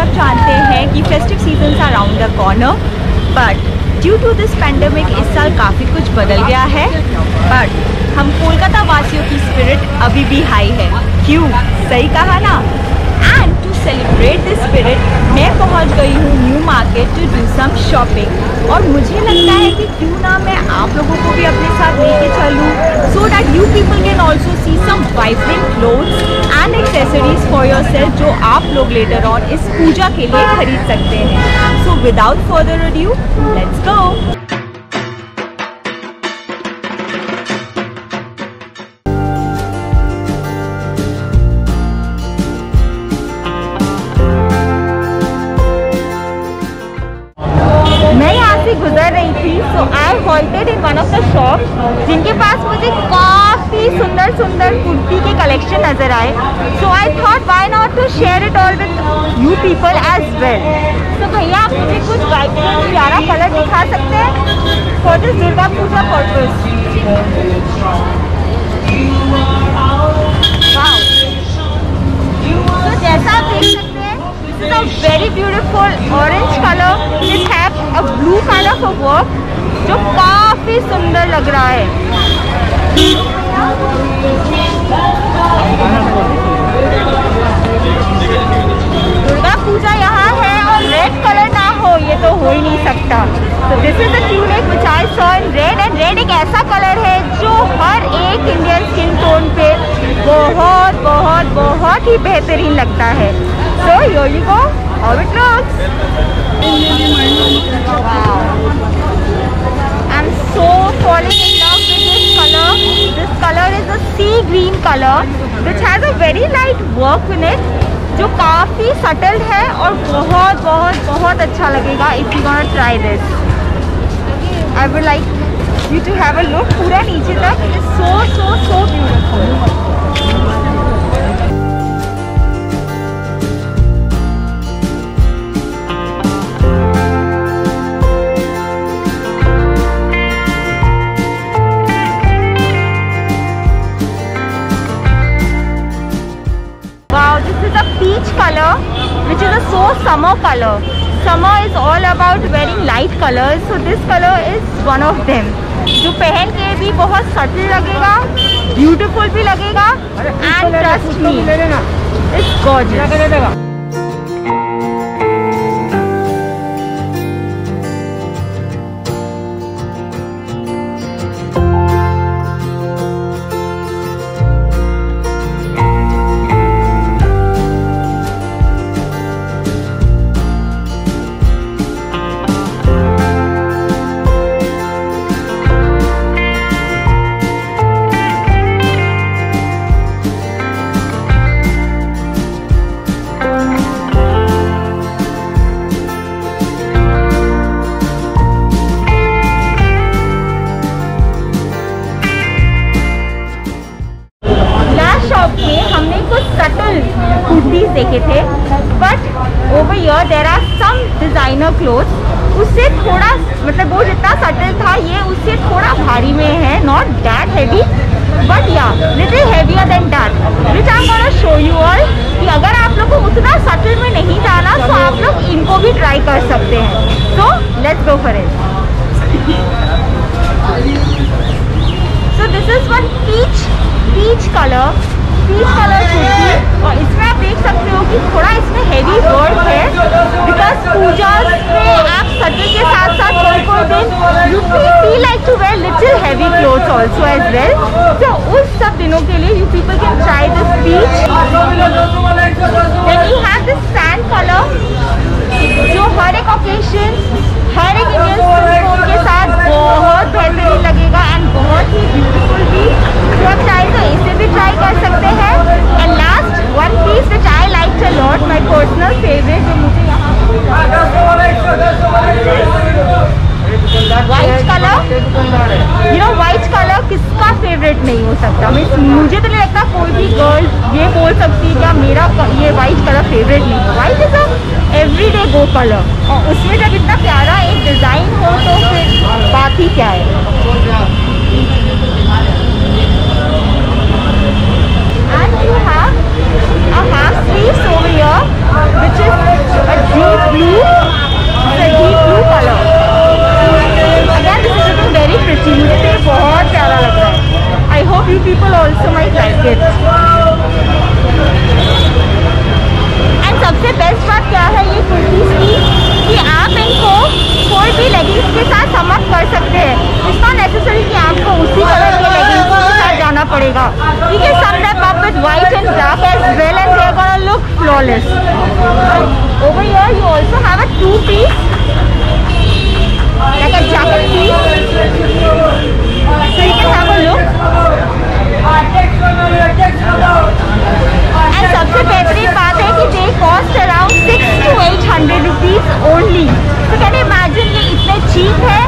सब जानते हैं कि festive season around the corner, but due to this pandemic इस साल काफ़ी कुछ बदल गया है। बट हम कोलकाता वासियों की स्पिरिट अभी भी हाई है। क्यों? सही कहा ना। And to celebrate this spirit मैं पहुंच गई हूँ new market to do some shopping. और मुझे लगता है कि क्यों ना मैं आप लोगों को भी अपने साथ लेके चलूँ, so that you people can also see some vibrant clothes and accessories for yourself, जो आप लोग लेटर ऑन इस पूजा के लिए खरीद सकते हैं। So without further adieu, let's go. गुजर रही थी, so I halted in one of the shop जिनके पास मुझे काफ़ी सुंदर सुंदर कुर्ती के कलेक्शन नज़र आए। So I thought why not to share it all with you people as well. तो भैया आप मुझे कुछ वाइब्रेंट प्यारा कलर दिखा सकते हैं for this Durga Puja purpose? तो जैसा आप देख सकते हैं, this is a very beautiful orange color which has a blue color for work, जो काफी सुंदर लग रहा है। दुर्गा पूजा यहाँ है और रेड कलर ना हो ये तो हो ही नहीं सकता। तो this is the tunic which I saw in red, and red एक ऐसा कलर है जो हर एक इंडियन स्किन टोन पे बहुत बहुत बहुत ही बेहतरीन लगता है। So here you go, how it looks. Wow. I'm so falling in love with this color. This color is a sea green color which has a very light work in it, जो काफ़ी subtle है और बहुत बहुत बहुत अच्छा लगेगा if you gonna try this. I would like you to have a look. पूरा नीचे तक it is so beautiful. Peach color, which is a so summer color. Summer is all about wearing light colors, so this color is one of them. जो पहन के भी बहुत subtle लगेगा, beautiful भी लगेगा, and trust me, it's gorgeous. Kurtis देखे थे, but over here there are some designer clothes. उससे थोड़ा मतलब वो जितना सटल था ये उससे थोड़ा भारी में है, नॉट दैट हैवी बट या little heavier than that, which I am gonna show you all. कि अगर आप लोग को उतना सटल में नहीं जाना तो आप लोग इनको भी ट्राई कर सकते हैं। So let's go for it. So this is one peach colour kurti, और इसमें आप देख सकते हो कि थोड़ा इसमें हेवी वर्क है, बिकॉज पूजा में आप सटल के साथ साथ कोई दिन you feel like to wear little heavy clothes also as well. तो उस सब दिनों के लिए you people can try this peach. Then we have this sand colour, जो हर एक ओकेजन, हर एक इंडियन स्किन टोन के साथ बहुत बेहतरीन लगेगा एंड बहुत ही ब्यूटीफुल भी। तो आप चाहे तो इसे भी ट्राई कर सकते हैं। And last one piece which I like a lot, my personal favourite, जो मुझे यहाँ white colour, you know white colour किसका फेवरेट नहीं हो सकता। मुझे तो नहीं लगता कोई भी गर्ल ये बोल सकती है क्या मेरा ये वाइट कलर फेवरेट नहीं है। White is a everyday go colour, और उसमें जब इतना प्यारा एक डिज़ाइन हो तो फिर बात ही क्या है। And you have a half sleeves over here, which is a blue, the deep blue color. Again, this is looking very pretty. मुझे तो ये बहुत प्यारा लग रहा है. I hope you people also might like it. And सबसे best बात क्या है ये कुर्तीज़ की कि आप इनको कोई भी लेगिंग्स के साथ समअप कर सकते हैं. It's not necessary कि आपको उसी कलर के लेगिंग्स के साथ जाना पड़ेगा. You can sum them up with white and black as well and they're gonna look flawless. Over here you also have a two-piece, like a jacket piece. So you can have a look. And सबसे बेहतरीन बात है कि they cost around 600 to 800 rupees only. So can you imagine ये इतने cheap है,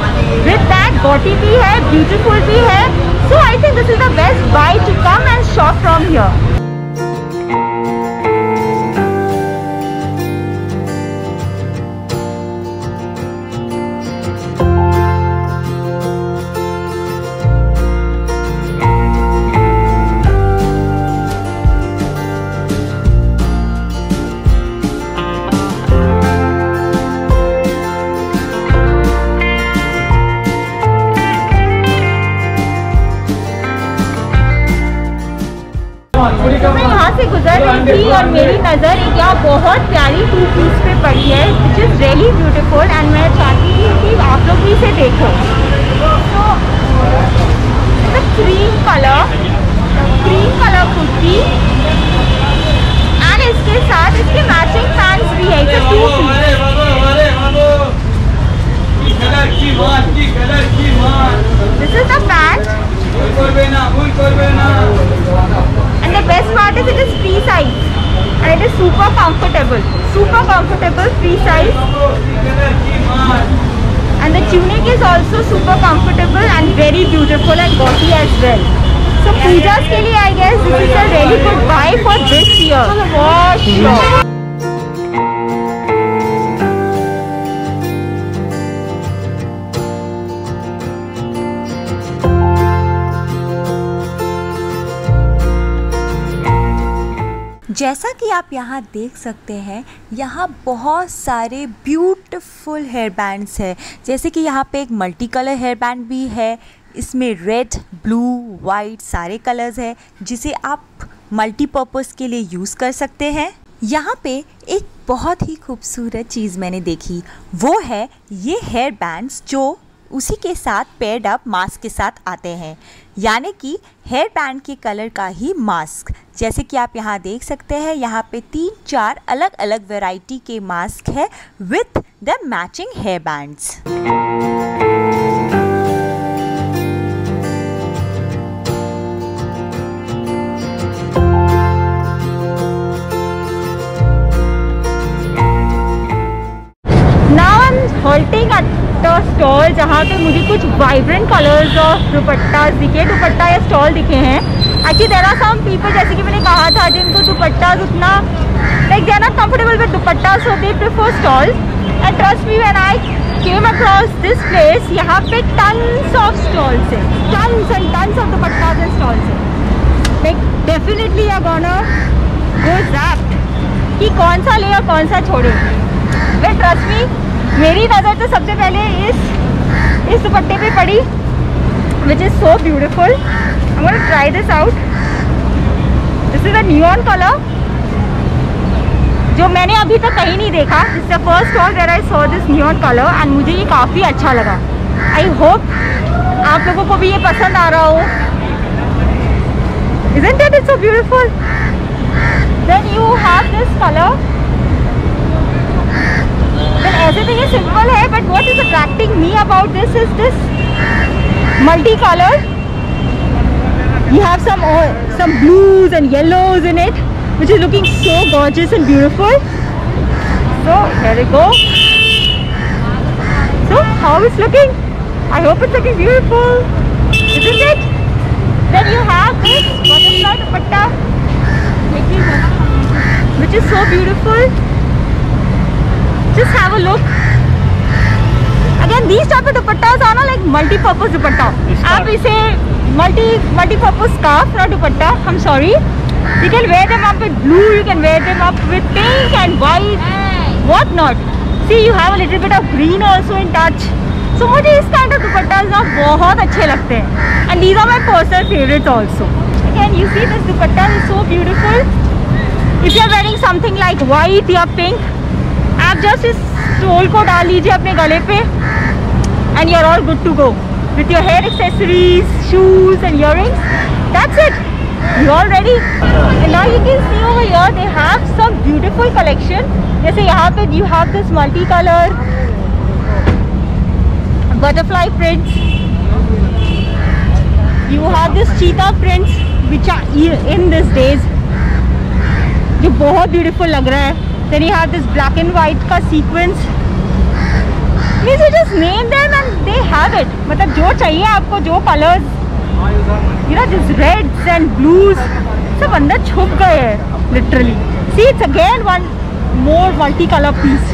with that body भी है, beautiful भी है. So I think this is the best buy to come and shop from here. मैं यहाँ से गुजर रही थी और मेरी नज़र एक यहाँ बहुत प्यारी टू पीस पे पड़ी है which is really beautiful and मैं चाहती थी कि आप लोग भी इसे देखो. तो क्रीम कलर कुर्ती एंड इसके साथ इसके मैचिंग पैंट्स भी है. It's two piece. This is the pant. And the best part is it is free size and it is super comfortable, free size. And the tunic is also super comfortable and very beautiful and gaudy as well. So pujas ke liye I guess this is a really good buy for this year for sure. जैसा कि आप यहाँ देख सकते हैं यहाँ बहुत सारे ब्यूटीफुल हेयर बैंड्स है. जैसे कि यहाँ पे एक मल्टी कलर हेयर बैंड भी है. इसमें रेड, ब्लू, वाइट सारे कलर्स है जिसे आप मल्टीपर्पज़ के लिए यूज़ कर सकते हैं. यहाँ पे एक बहुत ही खूबसूरत चीज़ मैंने देखी, वो है ये हेयर बैंड्स जो उसी के साथ पेयर्ड अप मास्क के साथ आते हैं, यानी कि हेयर बैंड के कलर का ही मास्क. जैसे कि आप यहाँ देख सकते हैं यहाँ पे 3-4 अलग अलग वैरायटी के मास्क है with the matching hair bands. halting at the stall जहाँ पे मुझे कुछ वाइब्रेंट कलर्स और दुपट्टा या स्टॉल दिखे हैं. Actually there are some people जैसे कि मैंने कहा था जिनको दुपट्टा उतना like they are not comfortable with dupatta so they prefer stoles. And trust me when I came across this place यहाँ पे टन्स ऑफ स्टॉल्स है, tons and tons of dupatta and stoles है. Like definitely you are gonna go zapped कि कौन सा ले और कौन सा छोड़े. बट ट्रस्ट मी मेरी नज़र तो सबसे पहले इस दुपट्टे पे पड़ी which is so beautiful. I want to try this out. This is a neon colour जो मैंने अभी तक कहीं नहीं देखा. This is the first stall where I saw this neon colour and मुझे ये काफ़ी अच्छा लगा. आई होप आप लोगों को भी ये पसंद आ रहा हो. Isn't it? It's so beautiful. Then you have this color. ऐसे तो ये सिंपल है but what is attracting me about this is this multi-color. You have some blues and yellows in it, which is looking so gorgeous and beautiful. So here we go. So how it's looking? I hope it's looking beautiful, isn't it? Then you have this butterfly dupatta, which is so beautiful. Just have a look. Again, these type of dupattas are not like multi-purpose dupatta. आप इसे multi-purpose scarf, not dupatta. I'm sorry. You can wear them up with blue. You can wear them up with pink and white, what not. See, you have a little bit of green also in touch. So मुझे इस kind of दुपट्टास ना बहुत अच्छे लगते हैं. And these are my personal favorites also. Again, you see this dupatta is so beautiful. If you are wearing something like white या pink, आप just इस स्टोल को डाल लीजिए अपने गले पे, and you're all good to go with your hair accessories, shoes and earrings. That's it. You're all ready. And now you can see over here they have some beautiful collection. जैसे यहाँ पे you have this multicolor butterfly prints. You have this cheetah prints which are in these days, जो बहुत beautiful लग रहा है. Then you have this black and white का sequence. Means you just name them and they have it. मतलब जो चाहिए आपको, जो colors, you know, this reds and blues, सब अंदर छुप गए हैं literally. See, it's again one more multicolor piece.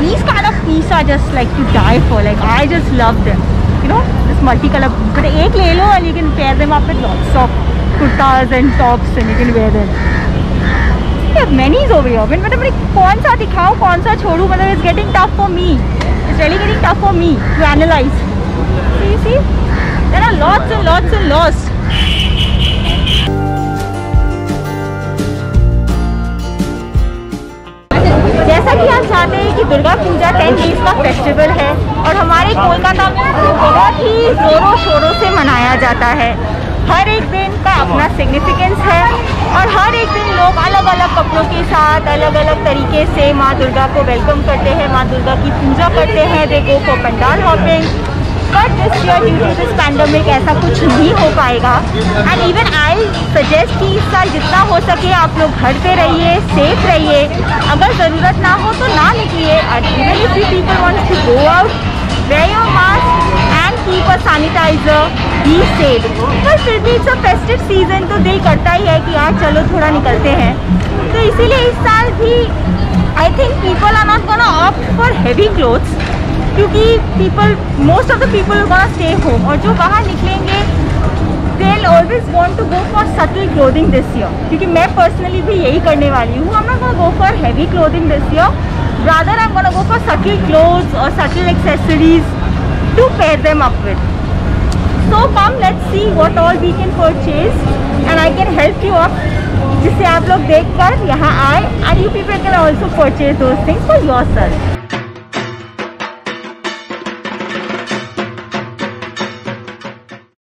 These kind of pieces are just like to die for. Like I just love them. You know, this multicolor piece. But एक ले लो and you can pair them up with lots of kurtas and tops and you can wear them. We have many over here. मतलब मैं कौन सा दिखाऊं, कौन सा छोड़ूं, मतलब it's getting tough for me. It's really getting tough for me to analyze. So you see, there are lots and lots and lots. जैसा कि आप जानते हैं कि दुर्गा पूजा 10 डेज का फेस्टिवल है और हमारे कोलकाता में बहुत ही ज़ोरों शोरों से मनाया जाता है. हर एक दिन का अपना सिग्निफिकेंस है और हर एक दिन लोग अलग अलग कपड़ों के साथ अलग अलग तरीके से माँ दुर्गा को वेलकम करते हैं, माँ दुर्गा की पूजा करते हैं. They go for pandal hopping. But this year due to this pandemic ऐसा कुछ नहीं हो पाएगा. एंड इवन आई सजेस्ट कि इस साल जितना हो सके आप लोग घर पे रहिए, सेफ रहिए. अगर ज़रूरत ना हो तो ना निकलिए. And even if you people wants to go out, wear your mask and keep a sanitizer, be safe. पर फिर भी इट्स अ फेस्टिव सीजन तो दिल करता ही है कि यार चलो थोड़ा निकलते हैं. तो इसीलिए इस साल भी I think people are not gonna opt for heavy clothes, क्योंकि most of the people are gonna stay home. और जो बाहर निकलेंगे they'll always want to go for subtle clothing this year. क्योंकि मैं पर्सनली भी यही करने वाली हूँ. I'm not gonna go for heavy clothing this year. Rather, I'm gonna go for subtle clothes or subtle accessories to pair them up with. So come, let's see what all we can purchase, and I can help you up. जिससे आप लोग देखकर यहाँ आए, and you people can also purchase those things for yourself.